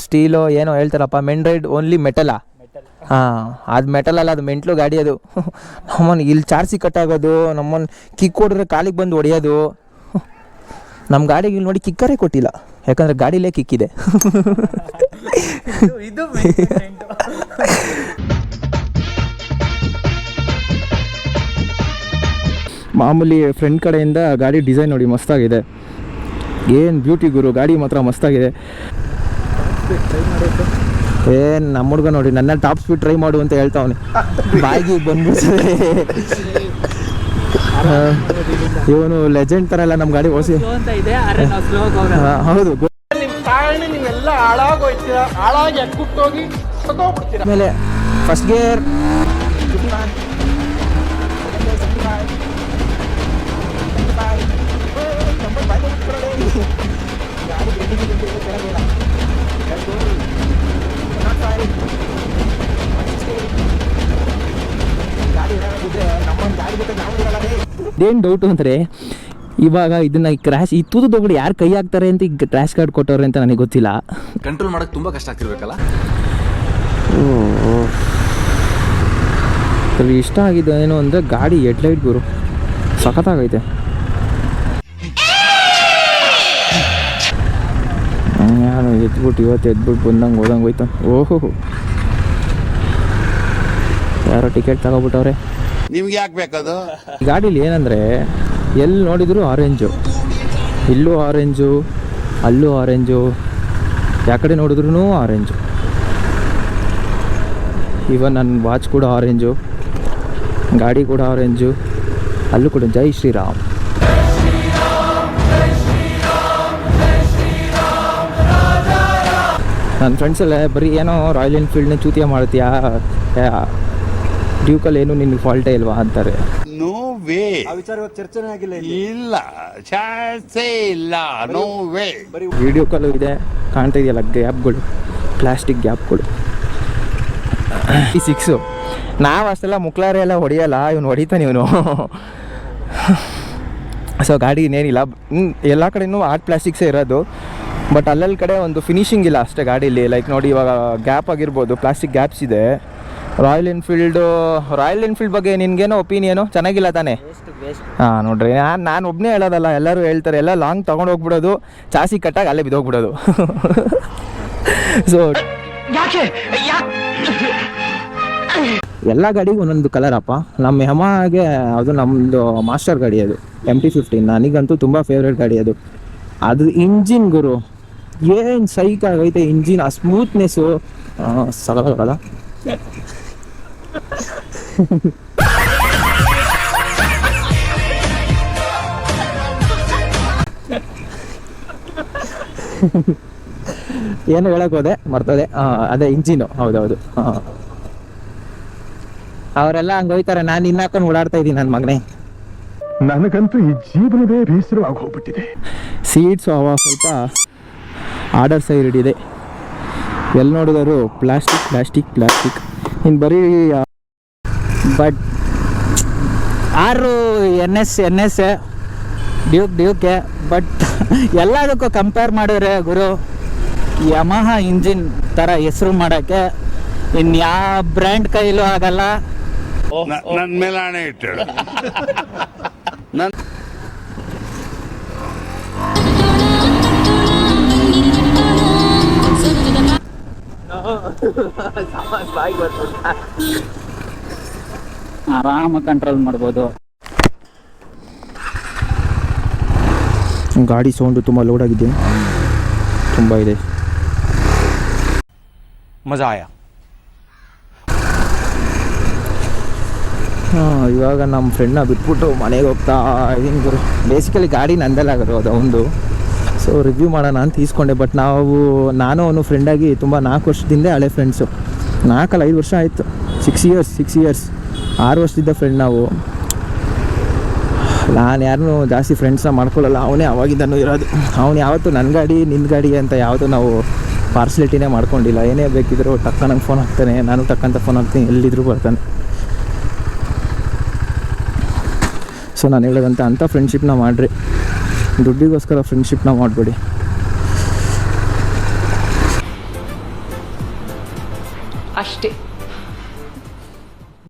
Steel ಏನೋ ಹೇಳ್ತಾರಪ್ಪ, men ride only ಮೆಟಲಾ? ಹಾಂ, ಅದು ಮೆಟಲ್ ಅಲ್ಲ, ಅದು ಮೆಂಟ್ಲು ಗಾಡಿ ಅದು. ನಮ್ಮನ್ನು ಇಲ್ಲಿ ಚಾರ್ಸಿ ಕಟ್ಟಾಗೋದು, ನಮ್ಮನ್ನು ಕಿಕ್ ಹೊಡಿದ್ರೆ ಕಾಲಿಗೆ ಬಂದು ಹೊಡೆಯೋದು. ನಮ್ಮ ಗಾಡಿಗೆ ಇಲ್ಲಿ ನೋಡಿ ಕಿಕ್ಕರೇ ಕೊಟ್ಟಿಲ್ಲ, ಯಾಕಂದರೆ ಗಾಡಿಲೇ ಕಿಕ್ಕಿದೆ. ಮಾಮೂಲಿ ಫ್ರೆಂಡ್ ಕಡೆಯಿಂದ ಗಾಡಿ ಡಿಸೈನ್ ನೋಡಿ ಮಸ್ತಾಗಿದೆ, ಏನು ಬ್ಯೂಟಿ ಗುರು, ಗಾಡಿ ಮಾತ್ರ ಮಸ್ತಾಗಿದೆ. ಏನು ನಮ್ಮ ಹುಡುಗ ನೋಡಿ ನನ್ನ ಟಾಪ್ ಸ್ಪೀಡ್ ಟ್ರೈ ಮಾಡು ಅಂತ ಹೇಳ್ತಾವನೆ, ಬಾಯಿಗೆ ಬಂದ್ಬಿಡ್ತದೆ. ಇವನು ಲೆಜೆಂಡ್ ಥರ ಎಲ್ಲ ನಮ್ಮ ಗಾಡಿ ಓಡಿಸಿ. ಹೌದು, ಆಮೇಲೆ ಫಸ್ಟ್ ಗೇರ್, ಏನು ಡೌಟು ಅಂದರೆ ಇವಾಗ ಇದನ್ನ ಕ್ರ್ಯಾಶ್ ಈ ತೂತುದೊಳಗಡೆ ಯಾರು ಕೈ ಹಾಕ್ತಾರೆ ಅಂತ ಈಗ ಕ್ರ್ಯಾಶ್ ಕಾರ್ಡ್ ಕೊಟ್ಟವ್ರೆ ಅಂತ ನನಗೆ ಗೊತ್ತಿಲ್ಲ. ಕಂಟ್ರೋಲ್ ಮಾಡೋಕ್ಕೆ ತುಂಬ ಕಷ್ಟ ಆಗ್ತಿರ್ಬೇಕಲ್ಲ. ಇಷ್ಟ ಆಗಿದ್ದು ಏನು ಅಂದರೆ ಗಾಡಿ ಹೆಡ್ಲೈಟ್ ಗುರು ಸಖತ್ತಾಗೈತೆ. ನಾನು ಇವತ್ತು ಎದ್ಬಿಟ್ಟು ಬಂದಂಗೆ ಹೋದಂಗೆ ಹೋಯ್ತು. ಓಹೋ, ಯಾರೋ ಟಿಕೆಟ್ ತಗೊಬಿಟ್ಟವ್ರೆ. ನಿಮ್ಗೆ ಯಾಕೆ ಬೇಕದು? ಗಾಡೀಲಿ ಏನಂದರೆ ಎಲ್ಲಿ ನೋಡಿದ್ರು ಆರೆಂಜು, ಇಲ್ಲೂ ಆರೆಂಜು, ಅಲ್ಲೂ ಆರೆಂಜು, ಯಾವ ಕಡೆ ನೋಡಿದ್ರೂ ಆರೆಂಜು. ಇವನ್ ನನ್ನ ವಾಚ್ ಕೂಡ ಆರೆಂಜು, ಗಾಡಿ ಕೂಡ ಆರೆಂಜು, ಅಲ್ಲೂ ಕೂಡ ಜೈ ಶ್ರೀರಾಮ್. ನನ್ನ ಫ್ರೆಂಡ್ಸಲ್ಲೇ ಬರೀ ಏನೋ ರಾಯಲ್ ಎನ್ಫೀಲ್ಡ್ನ ಚೂತಿಯ ಮಾಡ್ತೀಯಾ, ಡ್ಯೂಕಲ್ಲಿ ಏನು ನಿನಗೆ ಫಾಲ್ಟೇ ಇಲ್ವಾ ಅಂತಾರೆ. ನೋ ವೇ, ಆ ವಿಚಾರ ಚರ್ಚೆನೇ ಆಗಿಲ್ಲ. ಇಲ್ಲ, ಚಾನ್ಸೇ ಇಲ್ಲ, ನೋ ವೇ. ವಿಡಿಯೋ ಕಾಲು ಇದೆ, ಕಾಣ್ತಾ ಇದೆಯಲ್ಲ ಗ್ಯಾಪ್ಗಳು, ಪ್ಲಾಸ್ಟಿಕ್ ಗ್ಯಾಪ್ಗಳು. ಈ 6 ನಾವು ಅಷ್ಟೆಲ್ಲ ಮುಕ್ಲಾರೆ ಎಲ್ಲ ಹೊಡೆಯಲ್ಲ, ಇವನು ಹೊಡಿತಾನೆ ಇವನು. ಸೊ ಗಾಡಿ ಇನ್ನೇನಿಲ್ಲ, ಎಲ್ಲ ಕಡೆಯೂ ಆರ್ಟ್ ಪ್ಲಾಸ್ಟಿಕ್ಸೇ ಇರೋದು, ಬಟ್ ಅಲ್ಲಲ್ಲಿ ಕಡೆ ಒಂದು ಫಿನಿಶಿಂಗ್ ಇಲ್ಲ ಅಷ್ಟೇ ಗಾಡೀಲಿ. ಲೈಕ್ ನೋಡಿ ಇವಾಗ ಗ್ಯಾಪ್ ಆಗಿರ್ಬೋದು, ಪ್ಲಾಸ್ಟಿಕ್ ಗ್ಯಾಪ್ಸ್ ಇದೆ. ರಾಯಲ್ ಎನ್ಫೀಲ್ಡ್ ಬಗ್ಗೆ ನಿನ್ಗೇನೋ ಒಪಿನಿಯನು? ಚೆನ್ನಾಗಿಲ್ಲ ತಾನೇ? ಹಾಂ ನೋಡ್ರಿ, ನಾನು ಒಬ್ಬನೇ ಹೇಳೋದಲ್ಲ, ಎಲ್ಲರೂ ಹೇಳ್ತಾರೆ, ಎಲ್ಲ ಲಾಂಗ್ ತೊಗೊಂಡು ಹೋಗ್ಬಿಡೋದು, ಚಾಸಿ ಕಟ್ಟಾಗಿ ಅಲ್ಲೇ ಬಿದ್ದೋಗ್ಬಿಡೋದು. ಸೊ ಎಲ್ಲ ಗಾಡಿಗೂ ಒಂದೊಂದು ಕಲರಪ್ಪ. ನಮ್ಮ ಯಮಾಗೆ ಅದು ನಮ್ಮದು ಮಾಸ್ಟರ್ ಗಾಡಿ, ಅದು MT-15. ನನಗಂತೂ ತುಂಬ ಫೇವ್ರೇಟ್ ಗಾಡಿ ಅದು. ಅದು ಇಂಜಿನ್ ಗುರು ಏನು ಸೈಕ್ ಆಗೈತೆ ಇಂಜಿನ್, ಆ ಸ್ಮೂತ್ನೆಸ್ಸು ಸಗಲ್ಲ. ಏನು ಹೇಳಕ್ ಹೋದೆ ಮರ್ತದೆ. ಅದೇ ಇಂಜಿನು, ಹೌದೌದು. ಅವರೆಲ್ಲ ಹಂಗೆ ಹೋಯ್ತಾರೆ, ನಾನು ಇನ್ನಾಕೊಂಡು ಓಡಾಡ್ತಾ ಇದ್ದೀನಿ ನನ್ನ ಮಗನೇ. ನನಗಂತೂ ಈ ಜೀವನವೇ ಬೇಸರವಾಗಿ ಹೋಗ್ಬಿಟ್ಟಿದೆ. ಸೀಟ್ಸು ಅವ ಸ್ವಲ್ಪ ಆರ್ಡರ್ ಸೈಡ್ ಹಿಡಿದೆ, ಎಲ್ಲಿ ನೋಡಿದ್ರು ಪ್ಲಾಸ್ಟಿಕ್. ಇನ್ನು ಬರೀ ಬಟ್ 6 NS ಡ್ಯೂಕೆ, ಬಟ್ ಎಲ್ಲದಕ್ಕೂ ಕಂಪೇರ್ ಮಾಡಿದ್ರೆ ಗುರು ಯಮಹ ಇಂಜಿನ್ ಥರ ಹೆಸರು ಮಾಡೋಕ್ಕೆ ಇನ್ಯಾವ ಬ್ರ್ಯಾಂಡ್ ಕೈಲೂ ಆಗಲ್ಲ. ನನ್ನ ಮೇಲೆ ಹಣೆ ಇಟ್ಟಳು. ಆರಾಮ ಕಂಟ್ರೋಲ್ ಮಾಡ್ಬೋದು. ಗಾಡಿ ಸೌಂಡು ತುಂಬ ಲೋಡ್ ಆಗಿದೆ, ತುಂಬ ಇದೆ. ಮಜಾ ಆಯಾ. ಇವಾಗ ನಮ್ಮ ಫ್ರೆಂಡ್ನ ಬಿಟ್ಬಿಟ್ಟು ಮನೆಗೆ ಹೋಗ್ತಾ ಇದೀನಿ ಗುರು. ಬೇಸಿಕಲಿ ಗಾಡಿ ನಂದಲ್ಲಾಗೋದು ಅದು ಒಂದು. ಸೊ ರಿವ್ಯೂ ಮಾಡೋಣ ಅಂತ ಈಸ್ಕೊಂಡೆ, ಬಟ್ ನಾನು ಅವನು ಫ್ರೆಂಡಾಗಿ ತುಂಬ 4 ವರ್ಷದಿಂದ ಹಳೆ ಫ್ರೆಂಡ್ಸು. 4 ಅಲ್ಲ 5 ವರ್ಷ ಆಯಿತು, 6 ಇಯರ್ಸ್ 6 ವರ್ಷದಿಂದ ಫ್ರೆಂಡ್ ನಾವು. ನಾನು ಯಾರನ್ನೂ ಜಾಸ್ತಿ ಫ್ರೆಂಡ್ಸ್ನ ಮಾಡ್ಕೊಳ್ಳಲ್ಲ, ಅವನೇ ಅವಾಗಿದ್ದನೂ ಇರೋದು. ಅವನು ಯಾವತ್ತೂ ನನ್ನ ಗಾಡಿ ನಿನ್ನ ಗಾಡಿ ಅಂತ ಯಾವತ್ತೂ ನಾವು ಪಾರ್ಸಲಿಟಿನೇ ಮಾಡ್ಕೊಂಡಿಲ್ಲ. ಏನೇ ಬೇಕಿದ್ರು ಟಕ್ಕ ನಂಗೆ ಫೋನ್ ಹಾಕ್ತಾನೆ, ನಾನು ಟಕ್ಕಂತ ಫೋನ್ ಹಾಕ್ತೀನಿ, ಎಲ್ಲಿದ್ದರೂ ಬರ್ತಾನೆ. ಸೊ ನಾನು ಹೇಳೋದಂತ ಅಂಥ ಫ್ರೆಂಡ್ಶಿಪ್ನ ಮಾಡಿರಿ, ದುಡ್ಡಿಗೋಸ್ಕರ ಫ್ರೆಂಡ್ಶಿಪ್ನ ಮಾಡಬೇಡಿ. ಅಷ್ಟೇ.